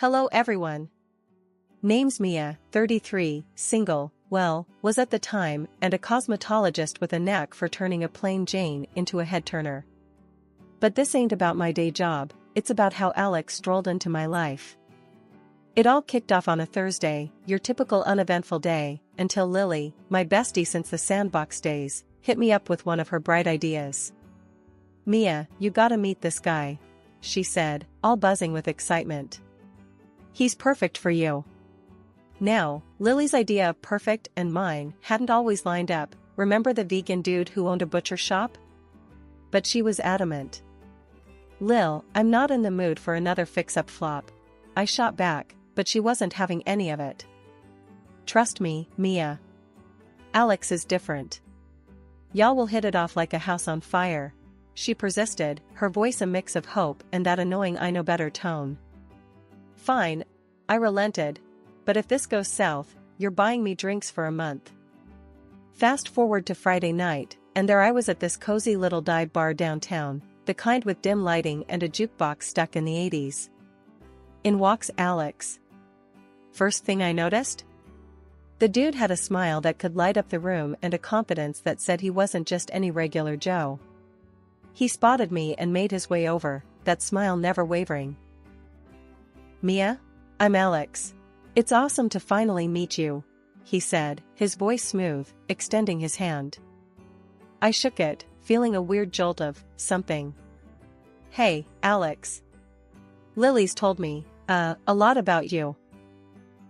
Hello everyone. Name's Mia, 33, single, well, was at the time, and a cosmetologist with a knack for turning a plain Jane into a head-turner. But this ain't about my day job, it's about how Alex strolled into my life. It all kicked off on a Thursday, your typical uneventful day, until Lily, my bestie since the sandbox days, hit me up with one of her bright ideas. "Mia, you gotta meet this guy," she said, all buzzing with excitement. "He's perfect for you." Now, Lily's idea of perfect and mine hadn't always lined up. Remember the vegan dude who owned a butcher shop? But she was adamant. "Lil, I'm not in the mood for another fix-up flop," I shot back, but she wasn't having any of it. "Trust me, Mia. Alex is different. Y'all will hit it off like a house on fire," she persisted, her voice a mix of hope and that annoying I know better tone. "Fine," I relented, "but if this goes south, you're buying me drinks for a month." Fast forward to Friday night, and there I was at this cozy little dive bar downtown, the kind with dim lighting and a jukebox stuck in the 80s. In walks Alex. First thing I noticed? The dude had a smile that could light up the room and a confidence that said he wasn't just any regular Joe. He spotted me and made his way over, that smile never wavering. "Mia? I'm Alex. It's awesome to finally meet you," he said, his voice smooth, extending his hand. I shook it, feeling a weird jolt of something. "Hey, Alex. Lily's told me, a lot about you."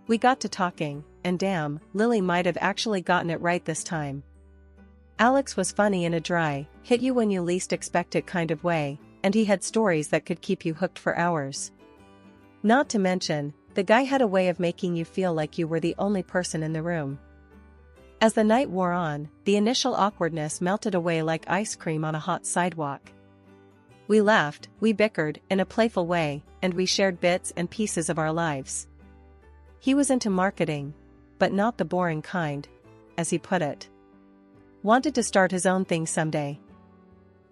We got to talking, and damn, Lily might have actually gotten it right this time. Alex was funny in a dry, hit you when you least expect it kind of way, and he had stories that could keep you hooked for hours. Not to mention, the guy had a way of making you feel like you were the only person in the room. As the night wore on, the initial awkwardness melted away like ice cream on a hot sidewalk. We laughed, we bickered in a playful way, and we shared bits and pieces of our lives. He was into marketing, but not the boring kind, as he put it. Wanted to start his own thing someday.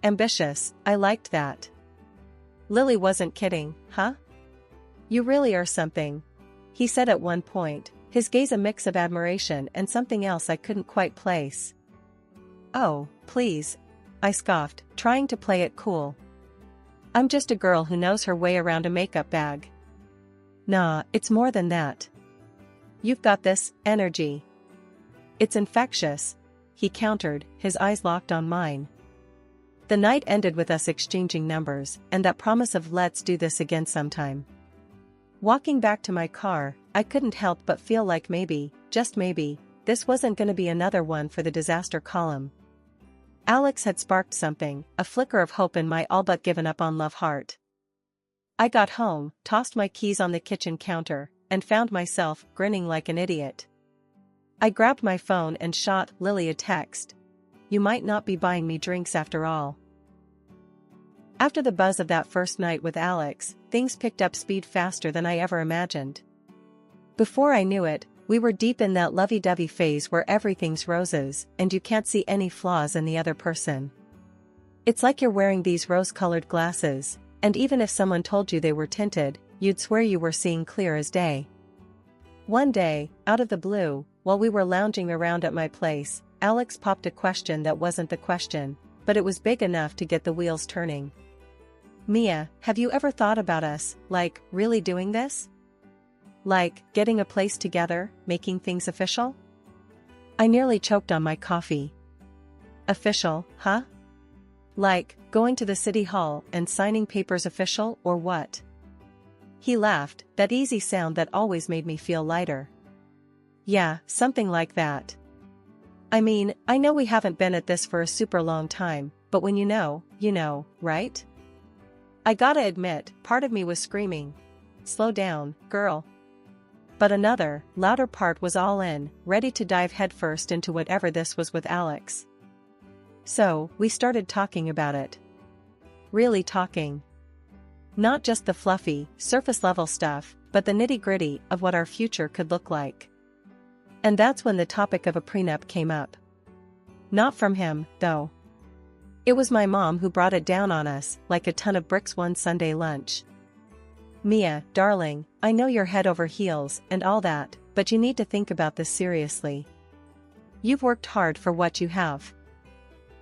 Ambitious, I liked that. Lily wasn't kidding, huh? "You really are something," he said at one point, his gaze a mix of admiration and something else I couldn't quite place. "Oh, please," I scoffed, trying to play it cool. "I'm just a girl who knows her way around a makeup bag." "Nah, it's more than that. You've got this energy. It's infectious," he countered, his eyes locked on mine. The night ended with us exchanging numbers, and that promise of "let's do this again sometime." Walking back to my car, I couldn't help but feel like maybe, just maybe, this wasn't gonna be another one for the disaster column. Alex had sparked something, a flicker of hope in my all but given up on love heart. I got home, tossed my keys on the kitchen counter, and found myself grinning like an idiot. I grabbed my phone and shot Lily a text. "You might not be buying me drinks after all." After the buzz of that first night with Alex, things picked up speed faster than I ever imagined. Before I knew it, we were deep in that lovey-dovey phase where everything's roses, and you can't see any flaws in the other person. It's like you're wearing these rose-colored glasses, and even if someone told you they were tinted, you'd swear you were seeing clear as day. One day, out of the blue, while we were lounging around at my place, Alex popped a question that wasn't the question, but it was big enough to get the wheels turning. "Mia, have you ever thought about us, like, really doing this? Like, getting a place together, making things official?" I nearly choked on my coffee. "Official, huh? Like, going to the city hall and signing papers official or what?" He laughed, that easy sound that always made me feel lighter. "Yeah, something like that. I mean, I know we haven't been at this for a super long time, but when you know, right?" I gotta admit, part of me was screaming, "Slow down, girl." But another, louder part was all in, ready to dive headfirst into whatever this was with Alex. So, we started talking about it. Really talking. Not just the fluffy, surface-level stuff, but the nitty-gritty of what our future could look like. And that's when the topic of a prenup came up. Not from him, though. It was my mom who brought it down on us, like a ton of bricks one Sunday lunch. Mia, darling, I know you're head over heels and all that, but you need to think about this seriously. You've worked hard for what you have.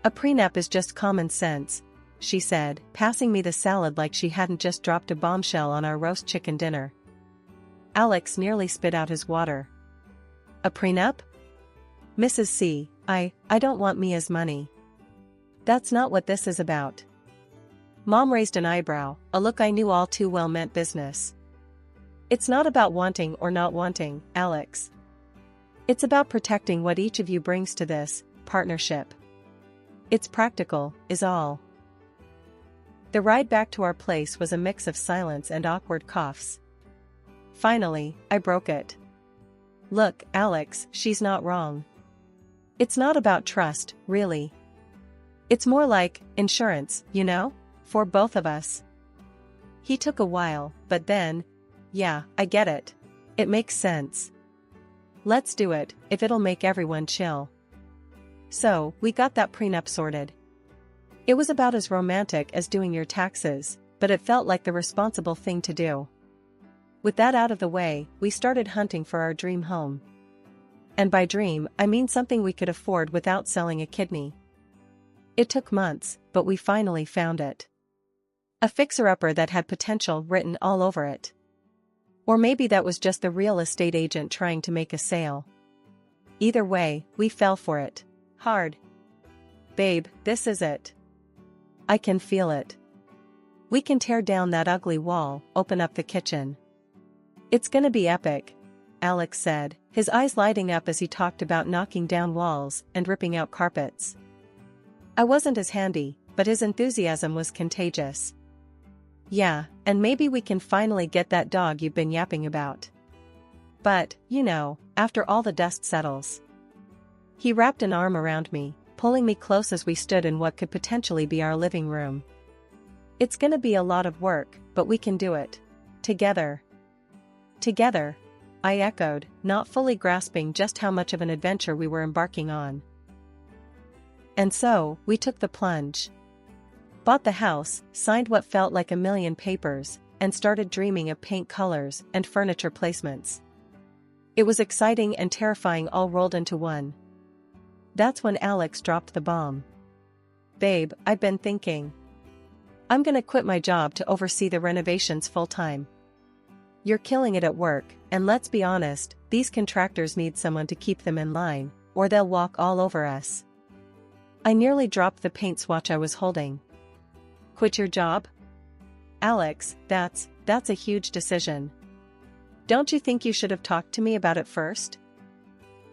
A prenup is just common sense, she said, passing me the salad like she hadn't just dropped a bombshell on our roast chicken dinner. Alex nearly spit out his water. A prenup? Mrs. C, I don't want Mia's money. That's not what this is about. Mom raised an eyebrow, a look I knew all too well meant business. It's not about wanting or not wanting, Alex. It's about protecting what each of you brings to this partnership. It's practical, is all. The ride back to our place was a mix of silence and awkward coughs. Finally, I broke it. Look, Alex, she's not wrong. It's not about trust, really. It's more like insurance, you know, for both of us. He took a while, but then, yeah, I get it. It makes sense. Let's do it, if it'll make everyone chill. So, we got that prenup sorted. It was about as romantic as doing your taxes, but it felt like the responsible thing to do. With that out of the way, we started hunting for our dream home. And by dream, I mean something we could afford without selling a kidney. It took months, but we finally found it. A fixer-upper that had potential written all over it. Or maybe that was just the real estate agent trying to make a sale. Either way, we fell for it. Hard. Babe, this is it. I can feel it. We can tear down that ugly wall, open up the kitchen. It's gonna be epic, Alex said, his eyes lighting up as he talked about knocking down walls and ripping out carpets. I wasn't as handy, but his enthusiasm was contagious. Yeah, and maybe we can finally get that dog you've been yapping about. But, you know, after all the dust settles. He wrapped an arm around me, pulling me close as we stood in what could potentially be our living room. It's gonna be a lot of work, but we can do it. Together. Together, I echoed, not fully grasping just how much of an adventure we were embarking on. And so, we took the plunge. Bought the house, signed what felt like a million papers, and started dreaming of paint colors and furniture placements. It was exciting and terrifying all rolled into one. That's when Alex dropped the bomb. Babe, I've been thinking. I'm gonna quit my job to oversee the renovations full-time. You're killing it at work, and let's be honest, these contractors need someone to keep them in line, or they'll walk all over us. I nearly dropped the paint swatch I was holding. Quit your job? Alex, that's a huge decision. Don't you think you should have talked to me about it first?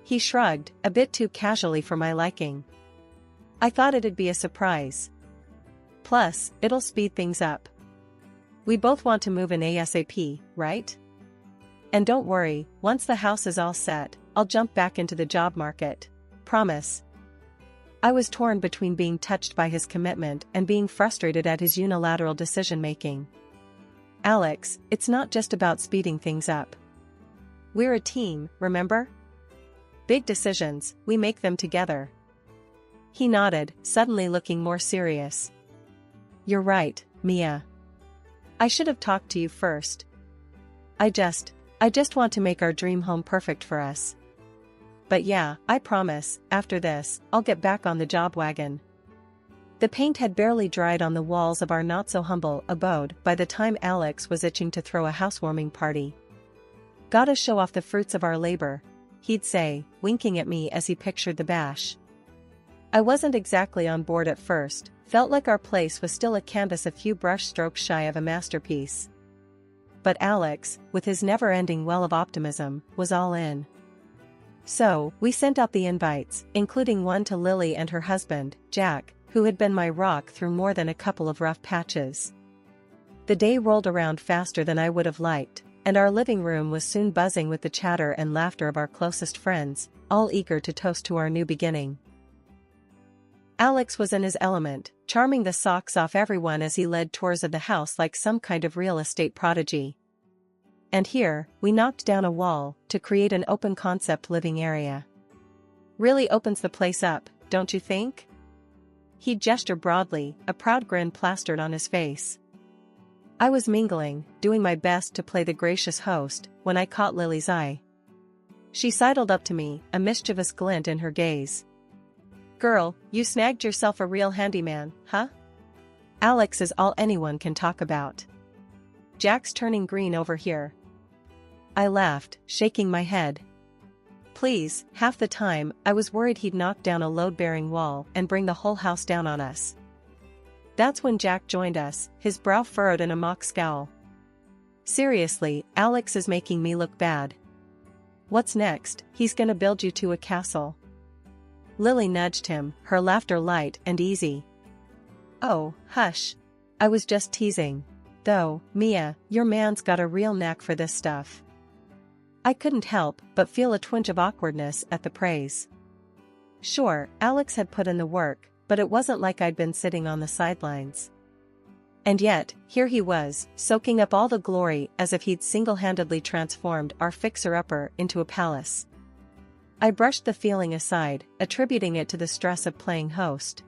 He shrugged, a bit too casually for my liking. I thought it'd be a surprise. Plus, it'll speed things up. We both want to move in ASAP, right? And don't worry, once the house is all set, I'll jump back into the job market. Promise. I was torn between being touched by his commitment and being frustrated at his unilateral decision-making. Alex, it's not just about speeding things up. We're a team, remember? Big decisions, we make them together. He nodded, suddenly looking more serious. You're right, Mia. I should have talked to you first. I just want to make our dream home perfect for us. But yeah, I promise, after this, I'll get back on the job wagon. The paint had barely dried on the walls of our not-so-humble abode by the time Alex was itching to throw a housewarming party. Gotta show off the fruits of our labor, he'd say, winking at me as he pictured the bash. I wasn't exactly on board at first, felt like our place was still a canvas a few brush strokes shy of a masterpiece. But Alex, with his never-ending well of optimism, was all in. So, we sent out the invites, including one to Lily and her husband, Jack, who had been my rock through more than a couple of rough patches. The day rolled around faster than I would have liked, and our living room was soon buzzing with the chatter and laughter of our closest friends, all eager to toast to our new beginning. Alex was in his element, charming the socks off everyone as he led tours of the house like some kind of real estate prodigy. And here, we knocked down a wall to create an open-concept living area. Really opens the place up, don't you think? He gestured broadly, a proud grin plastered on his face. I was mingling, doing my best to play the gracious host, when I caught Lily's eye. She sidled up to me, a mischievous glint in her gaze. "Girl, you snagged yourself a real handyman, huh? Alex is all anyone can talk about. Jack's turning green over here." I laughed, shaking my head. Please, half the time, I was worried he'd knock down a load-bearing wall and bring the whole house down on us. That's when Jack joined us, his brow furrowed in a mock scowl. "Seriously, Alex is making me look bad. What's next? He's gonna build you to a castle." Lily nudged him, her laughter light and easy. "Oh, hush. I was just teasing. Though, Mia, your man's got a real knack for this stuff." I couldn't help but feel a twinge of awkwardness at the praise. Sure, Alex had put in the work, but it wasn't like I'd been sitting on the sidelines. And yet, here he was, soaking up all the glory as if he'd single-handedly transformed our fixer-upper into a palace. I brushed the feeling aside, attributing it to the stress of playing host.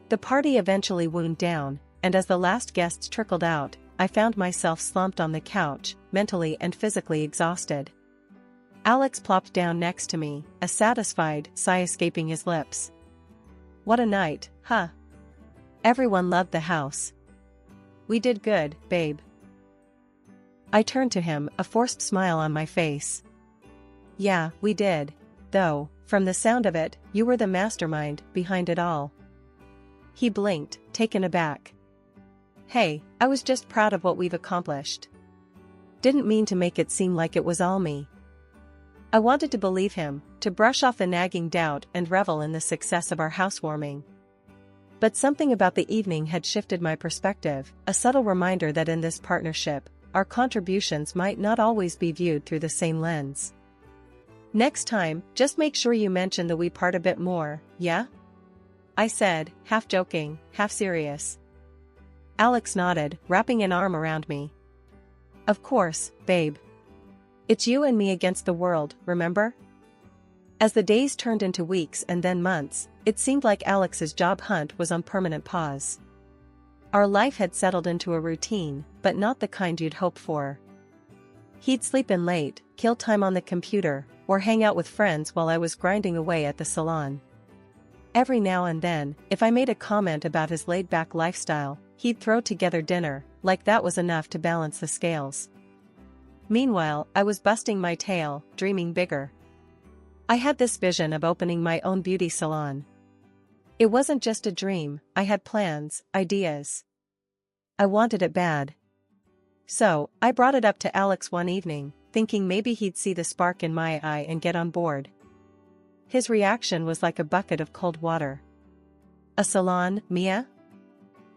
The party eventually wound down, and as the last guests trickled out, I found myself slumped on the couch, mentally and physically exhausted. Alex plopped down next to me, a satisfied sigh escaping his lips. "What a night, huh? Everyone loved the house." "We did good, babe." I turned to him, a forced smile on my face. "Yeah, we did. Though, from the sound of it, you were the mastermind behind it all." He blinked, taken aback. "Hey, I was just proud of what we've accomplished. Didn't mean to make it seem like it was all me." I wanted to believe him, to brush off the nagging doubt and revel in the success of our housewarming. But something about the evening had shifted my perspective, a subtle reminder that in this partnership, our contributions might not always be viewed through the same lens. "Next time, just make sure you mention the we part a bit more, yeah?" I said, half joking, half serious. Alex nodded, wrapping an arm around me. "Of course, babe. It's you and me against the world, remember?" As the days turned into weeks and then months, it seemed like Alex's job hunt was on permanent pause. Our life had settled into a routine, but not the kind you'd hope for. He'd sleep in late, kill time on the computer, or hang out with friends while I was grinding away at the salon. Every now and then, if I made a comment about his laid-back lifestyle, he'd throw together dinner, like that was enough to balance the scales. Meanwhile, I was busting my tail, dreaming bigger. I had this vision of opening my own beauty salon. It wasn't just a dream, I had plans, ideas. I wanted it bad. So, I brought it up to Alex one evening, thinking maybe he'd see the spark in my eye and get on board. His reaction was like a bucket of cold water. "A salon, Mia?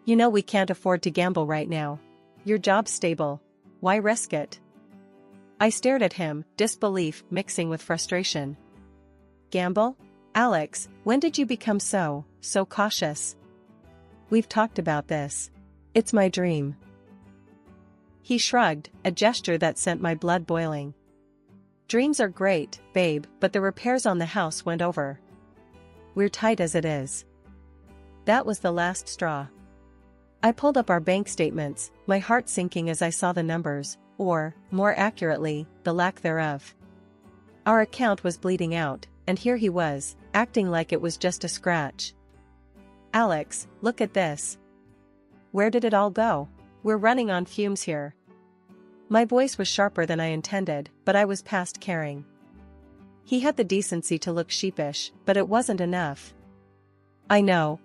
You know we can't afford to gamble right now. Your job's stable. Why risk it?" I stared at him, disbelief mixing with frustration. "Gamble? Alex, when did you become so cautious? We've talked about this. It's my dream." He shrugged, a gesture that sent my blood boiling. "Dreams are great, babe, but the repairs on the house went over. We're tight as it is." That was the last straw. I pulled up our bank statements, my heart sinking as I saw the numbers, or, more accurately, the lack thereof. Our account was bleeding out, and here he was, acting like it was just a scratch. "Alex, look at this. Where did it all go? We're running on fumes here." My voice was sharper than I intended, but I was past caring. He had the decency to look sheepish, but it wasn't enough. I know.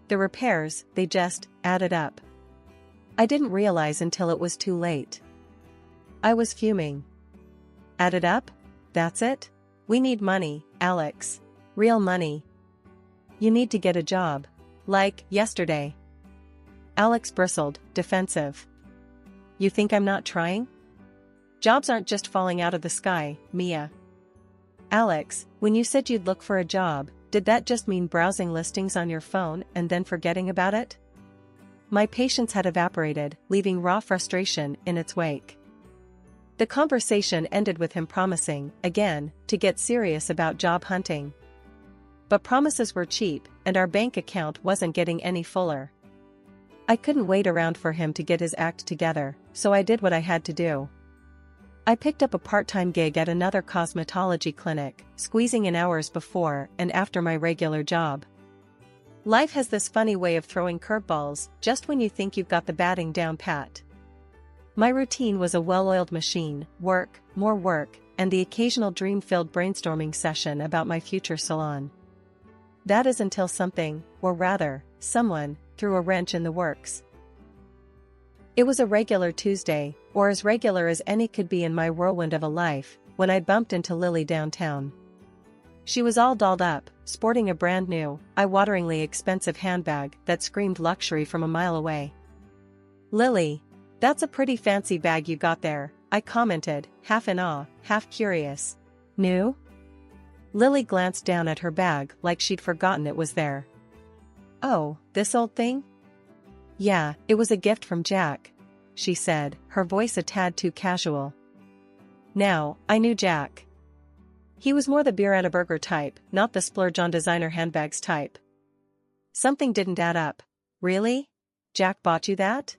The repairs, they just added up. I didn't realize until it was too late. I was fuming. "Added up? That's it? We need money, Alex. Real money. You need to get a job. Like, yesterday." Alex bristled, defensive. "You think I'm not trying? Jobs aren't just falling out of the sky, Mia." "Alex, when you said you'd look for a job, did that just mean browsing listings on your phone and then forgetting about it?" My patience had evaporated, leaving raw frustration in its wake. The conversation ended with him promising, again, to get serious about job hunting. But promises were cheap, and our bank account wasn't getting any fuller. I couldn't wait around for him to get his act together, so I did what I had to do. I picked up a part-time gig at another cosmetology clinic, squeezing in hours before and after my regular job. Life has this funny way of throwing curveballs just when you think you've got the batting down pat. My routine was a well-oiled machine, work, more work, and the occasional dream-filled brainstorming session about my future salon. That is until something, or rather, someone, threw a wrench in the works. It was a regular Tuesday, or as regular as any could be in my whirlwind of a life, when I bumped into Lily downtown. She was all dolled up, sporting a brand new, eye-wateringly expensive handbag that screamed luxury from a mile away. "Lily, that's a pretty fancy bag you got there," I commented, half in awe, half curious. "New?" Lily glanced down at her bag like she'd forgotten it was there. "Oh, this old thing?" "Yeah, it was a gift from Jack," she said, her voice a tad too casual. Now, I knew Jack. He was more the beer and a burger type, not the splurge on designer handbags type. Something didn't add up. "Really? Jack bought you that?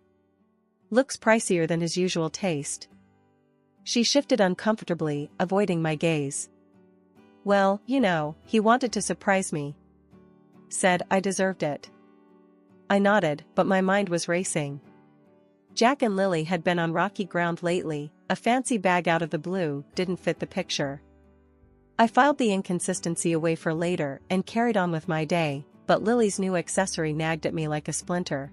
Looks pricier than his usual taste." She shifted uncomfortably, avoiding my gaze. "Well, you know, he wanted to surprise me. Said I deserved it." I nodded, but my mind was racing. Jack and Lily had been on rocky ground lately. A fancy bag out of the blue didn't fit the picture. I filed the inconsistency away for later and carried on with my day, but Lily's new accessory nagged at me like a splinter.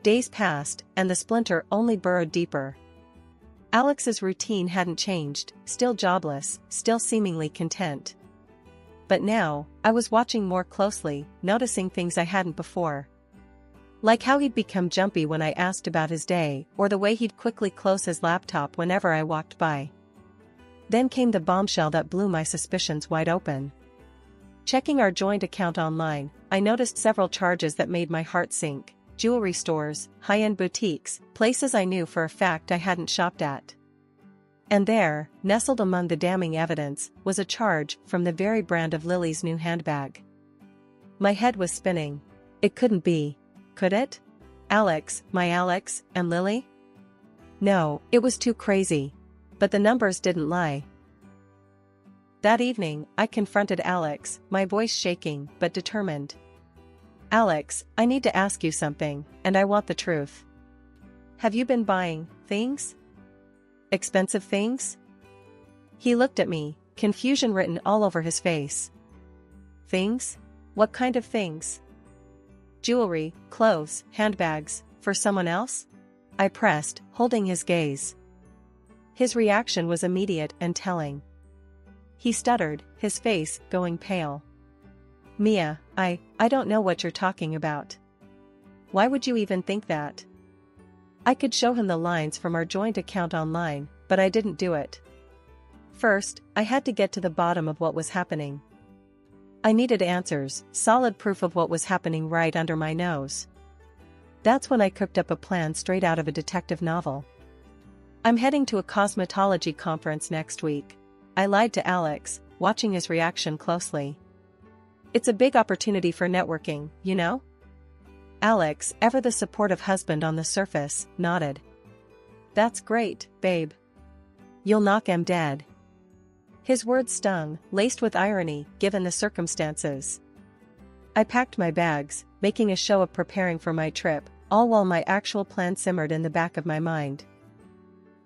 Days passed, and the splinter only burrowed deeper. Alex's routine hadn't changed, still jobless, still seemingly content. But now, I was watching more closely, noticing things I hadn't before. Like how he'd become jumpy when I asked about his day, or the way he'd quickly close his laptop whenever I walked by. Then came the bombshell that blew my suspicions wide open. Checking our joint account online, I noticed several charges that made my heart sink: jewelry stores, high-end boutiques, places I knew for a fact I hadn't shopped at. And there, nestled among the damning evidence, was a charge from the very brand of Lily's new handbag. My head was spinning. It couldn't be. Could it? Alex, my Alex, and Lily? No, it was too crazy. But the numbers didn't lie. That evening, I confronted Alex, my voice shaking but determined. "Alex, I need to ask you something, and I want the truth. Have you been buying things? Expensive things?" He looked at me, confusion written all over his face. "Things? What kind of things?" "Jewelry, clothes, handbags, for someone else?" I pressed, holding his gaze. His reaction was immediate and telling. He stuttered, his face going pale. "Mia, I don't know what you're talking about. Why would you even think that?" I could show him the lines from our joint account online, but I didn't do it. First, I had to get to the bottom of what was happening. I needed answers, solid proof of what was happening right under my nose. That's when I cooked up a plan straight out of a detective novel. "I'm heading to a cosmetology conference next week," I lied to Alex, watching his reaction closely. "It's a big opportunity for networking, you know?" Alex, ever the supportive husband on the surface, nodded. "That's great, babe. You'll knock 'em dead." His words stung, laced with irony, given the circumstances. I packed my bags, making a show of preparing for my trip, all while my actual plan simmered in the back of my mind.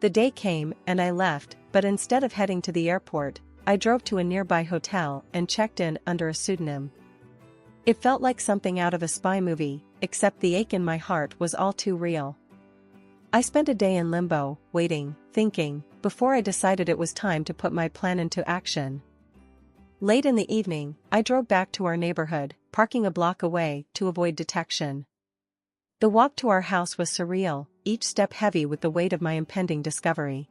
The day came, and I left, but instead of heading to the airport, I drove to a nearby hotel and checked in under a pseudonym. It felt like something out of a spy movie, except the ache in my heart was all too real. I spent a day in limbo, waiting, thinking, before I decided it was time to put my plan into action. Late in the evening, I drove back to our neighborhood, parking a block away to avoid detection. The walk to our house was surreal, each step heavy with the weight of my impending discovery.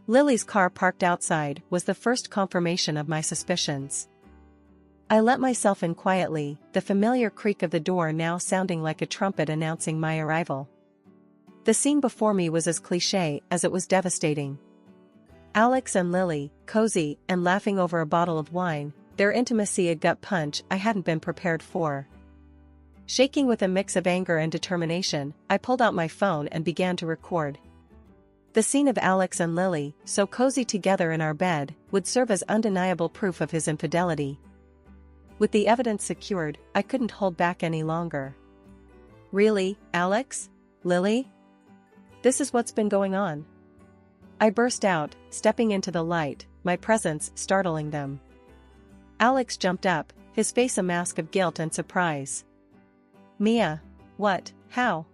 Lily's car parked outside was the first confirmation of my suspicions. I let myself in quietly, the familiar creak of the door now sounding like a trumpet announcing my arrival. The scene before me was as cliché as it was devastating. Alex and Lily, cozy and laughing over a bottle of wine, their intimacy a gut punch I hadn't been prepared for. Shaking with a mix of anger and determination, I pulled out my phone and began to record. The scene of Alex and Lily, so cozy together in our bed, would serve as undeniable proof of his infidelity. With the evidence secured, I couldn't hold back any longer. Really, Alex? Lily? This is what's been going on? I burst out, stepping into the light, my presence startling them. Alex jumped up, his face a mask of guilt and surprise. Mia. What? How?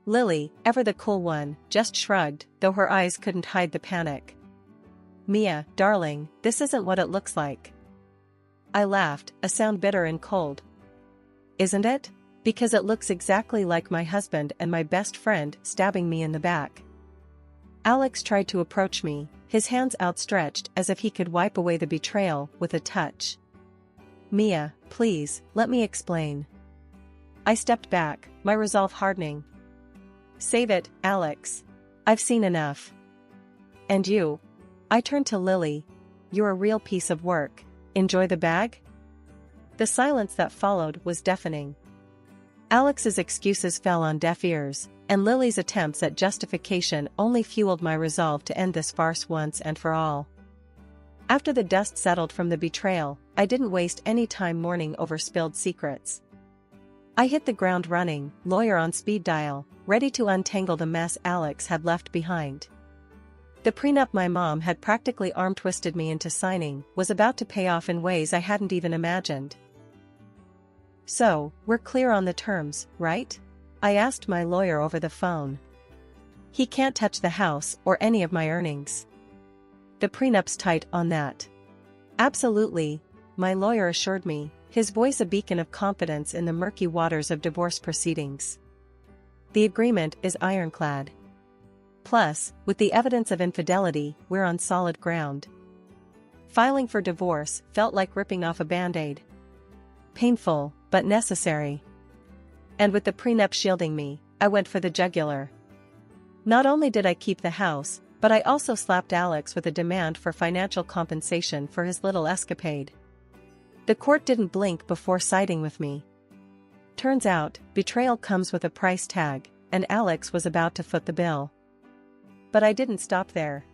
Lily, ever the cool one, just shrugged, though her eyes couldn't hide the panic. Mia, darling, this isn't what it looks like. I laughed, a sound bitter and cold. Isn't it? Because it looks exactly like my husband and my best friend stabbing me in the back. Alex tried to approach me, his hands outstretched as if he could wipe away the betrayal with a touch. Mia, please, let me explain. I stepped back, my resolve hardening. Save it, Alex. I've seen enough. And you? I turned to Lily. You're a real piece of work. Enjoy the bag? The silence that followed was deafening. Alex's excuses fell on deaf ears, and Lily's attempts at justification only fueled my resolve to end this farce once and for all. After the dust settled from the betrayal, I didn't waste any time mourning over spilled secrets. I hit the ground running, lawyer on speed dial, ready to untangle the mess Alex had left behind. The prenup my mom had practically arm-twisted me into signing was about to pay off in ways I hadn't even imagined. So, we're clear on the terms, right? I asked my lawyer over the phone. He can't touch the house or any of my earnings. The prenup's tight on that. Absolutely, my lawyer assured me, his voice a beacon of confidence in the murky waters of divorce proceedings. The agreement is ironclad. Plus, with the evidence of infidelity, we're on solid ground. Filing for divorce felt like ripping off a band-aid. Painful, but necessary. And with the prenup shielding me, I went for the jugular. Not only did I keep the house, but I also slapped Alex with a demand for financial compensation for his little escapade. The court didn't blink before siding with me. Turns out, betrayal comes with a price tag, and Alex was about to foot the bill. But I didn't stop there.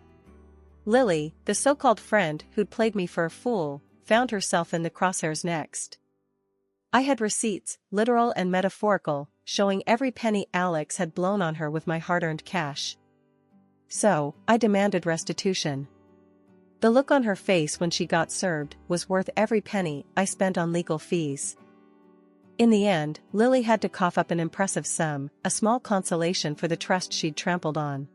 Lily, the so-called friend who'd played me for a fool, found herself in the crosshairs next. I had receipts, literal and metaphorical, showing every penny Alex had blown on her with my hard-earned cash. So, I demanded restitution. The look on her face when she got served was worth every penny I spent on legal fees. In the end, Lily had to cough up an impressive sum, a small consolation for the trust she'd trampled on.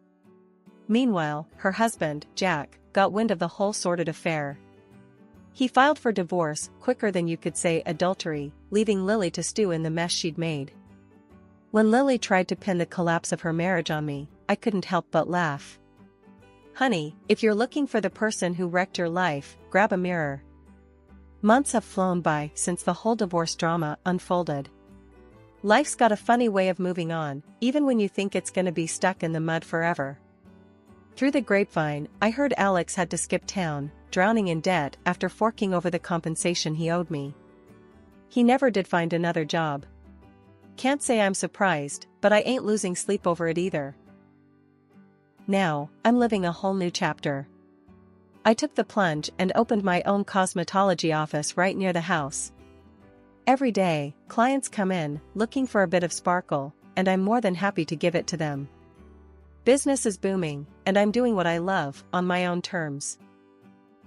Meanwhile, her husband, Jack, got wind of the whole sordid affair. He filed for divorce quicker than you could say adultery, leaving Lily to stew in the mess she'd made. When Lily tried to pin the collapse of her marriage on me, I couldn't help but laugh. Honey, if you're looking for the person who wrecked your life, grab a mirror. Months have flown by since the whole divorce drama unfolded. Life's got a funny way of moving on, even when you think it's gonna be stuck in the mud forever. Through the grapevine, I heard Alex had to skip town, drowning in debt after forking over the compensation he owed me. He never did find another job. Can't say I'm surprised, but I ain't losing sleep over it either. Now, I'm living a whole new chapter. I took the plunge and opened my own cosmetology office right near the house. Every day, clients come in, looking for a bit of sparkle, and I'm more than happy to give it to them. Business is booming, and I'm doing what I love, on my own terms.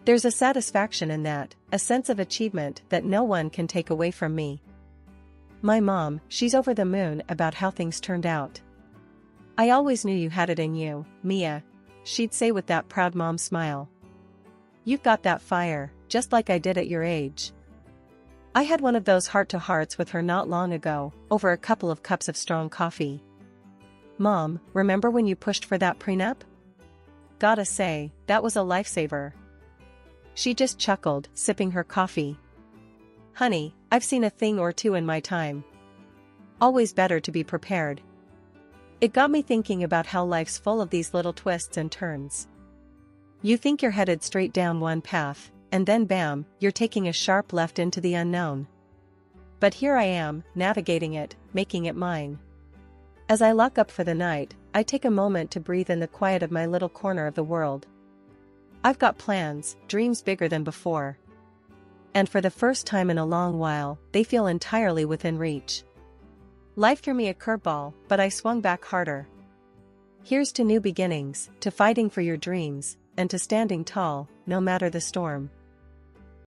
There's a satisfaction in that, a sense of achievement that no one can take away from me. My mom, she's over the moon about how things turned out. I always knew you had it in you, Mia, she'd say with that proud mom smile. You've got that fire, just like I did at your age. I had one of those heart-to-hearts with her not long ago, over a couple of cups of strong coffee. Mom, remember when you pushed for that prenup? Gotta say, that was a lifesaver. She just chuckled, sipping her coffee. Honey, I've seen a thing or two in my time. Always better to be prepared. It got me thinking about how life's full of these little twists and turns. You think you're headed straight down one path, and then bam, you're taking a sharp left into the unknown. But here I am, navigating it, making it mine. As I lock up for the night, I take a moment to breathe in the quiet of my little corner of the world. I've got plans, dreams bigger than before. And for the first time in a long while, they feel entirely within reach. Life threw me a curveball, but I swung back harder. Here's to new beginnings, to fighting for your dreams, and to standing tall, no matter the storm.